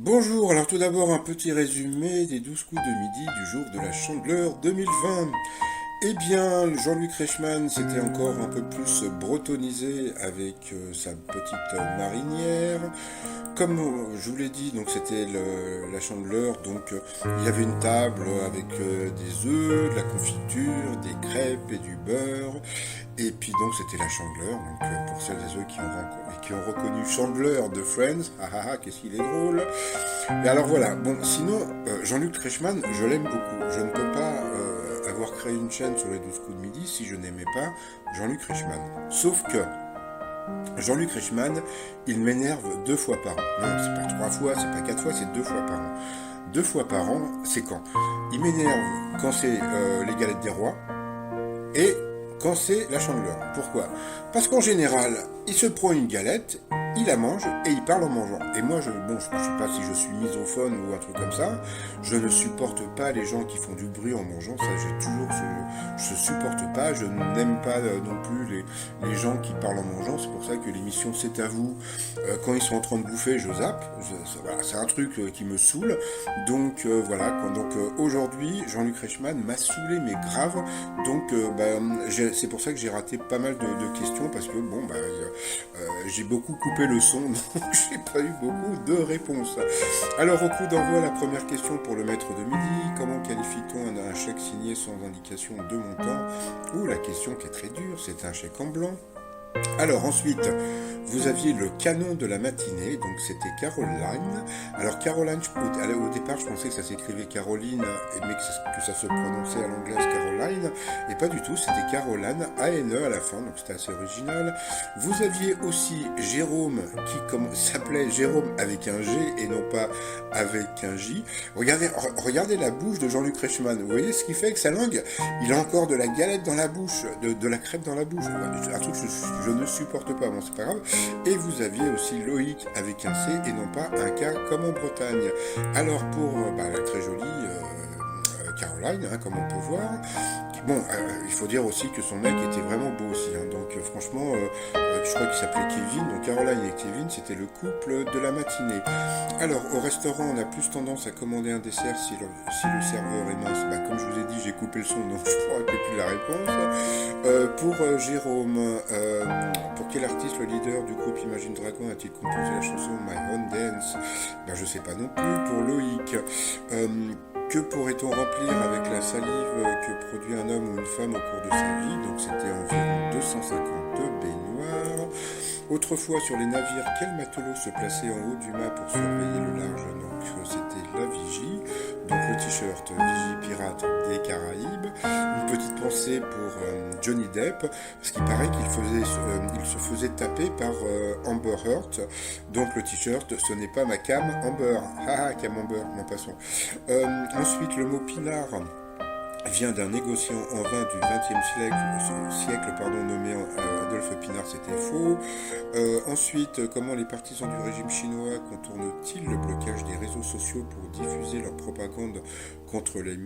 Bonjour, alors tout d'abord un petit résumé des 12 coups de midi du jour de la Chandeleur 2020. Eh bien, Jean-Luc Reichmann s'était encore un peu plus bretonnisé avec sa petite marinière. Comme je vous l'ai dit, donc c'était la Chandeleur, donc il y avait une table avec des œufs, de la confiture, des crêpes et du beurre. Et puis donc c'était la Chandeleur, donc pour celles et ceux qui ont reconnu Chandler de Friends, ah ah ah, qu'est-ce qu'il est drôle. Et alors voilà, bon sinon, Jean-Luc Reichmann, je l'aime beaucoup. Je ne peux pas avoir créé une chaîne sur les 12 coups de midi si je n'aimais pas Jean-Luc Reichmann. Sauf que Jean-Luc Reichmann, il m'énerve 2 fois par an. Non, c'est pas 3 fois, c'est pas 4 fois, c'est 2 fois par an. 2 fois par an, c'est quand? Il m'énerve quand c'est les galettes des rois et quand c'est la Chandeleur. Pourquoi? Parce qu'en général, il se prend une galette, il la mange et il parle en mangeant. Et moi, bon, je ne sais pas si je suis misophone ou un truc comme ça, je ne supporte pas les gens qui font du bruit en mangeant. Ça, je supporte pas. Je n'aime pas non plus les gens qui parlent en mangeant. C'est pour ça que l'émission C'est à vous, quand ils sont en train de bouffer, je zappe. Voilà, c'est un truc qui me saoule. Donc voilà. Donc aujourd'hui, Jean-Luc Reichmann m'a saoulé mais grave. Donc c'est pour ça que j'ai raté pas mal de questions parce que bon j'ai beaucoup coupé le son, donc j'ai pas eu beaucoup de réponses. Alors au coup d'envoi, la première question pour le maître de midi: comment qualifie-t-on un chèque signé sans indication de montant? Ou la question qui est très dure, c'est un chèque en blanc. Alors ensuite, vous aviez le canon de la matinée, donc c'était Caroline. Alors Caroline, au départ je pensais que ça s'écrivait Caroline, mais que ça se prononçait à l'anglaise Caroline, et pas du tout, c'était Caroline, A-N-E à la fin, donc c'était assez original. Vous aviez aussi Jérôme, qui s'appelait Jérôme avec un G et non pas avec un J. Regardez la bouche de Jean-Luc Reichmann, vous voyez ce qui fait que sa langue, il a encore de la galette dans la bouche, de la crêpe dans la bouche, un truc je ne supporte pas, bon c'est pas grave. Et vous aviez aussi Loïc avec un C et non pas un K comme en Bretagne. Alors pour la très jolie Caroline, hein, comme on peut voir, bon, il faut dire aussi que son mec était vraiment beau aussi, hein, donc franchement, je crois qu'il s'appelait Kevin, donc Caroline et Kevin, c'était le couple de la matinée. Alors, au restaurant, on a plus tendance à commander un dessert si le serveur est mince. Comme je vous ai dit, j'ai coupé le son, donc je ne pourrais plus la réponse. Pour Jérôme, pour quel artiste le leader du groupe Imagine Dragon a-t-il composé la chanson My Own Dance? Je sais pas non plus. Pour Loïc, que pourrait-on remplir avec la salive que produit un homme ou une femme au cours de sa vie? Donc c'était environ 250 baignoires. Autrefois sur les navires, quel matelot se plaçait en haut du mât pour surveiller le large? Donc c'était la vigie. Donc le t-shirt Vigie Pirate des Caraïbes. Une petite pensée pour Johnny Depp, parce qu'il paraît il se faisait taper par Amber Heard. Donc le t-shirt, ce n'est pas ma cam Amber. Haha, cam Amber, non passons. Ensuite, le mot pinard vient d'un négociant en vin du XXe siècle, nommé Adolphe Pinard, c'était faux. Ensuite, comment les partisans du régime chinois contournent-ils le blocage des réseaux sociaux pour diffuser leur propagande contre les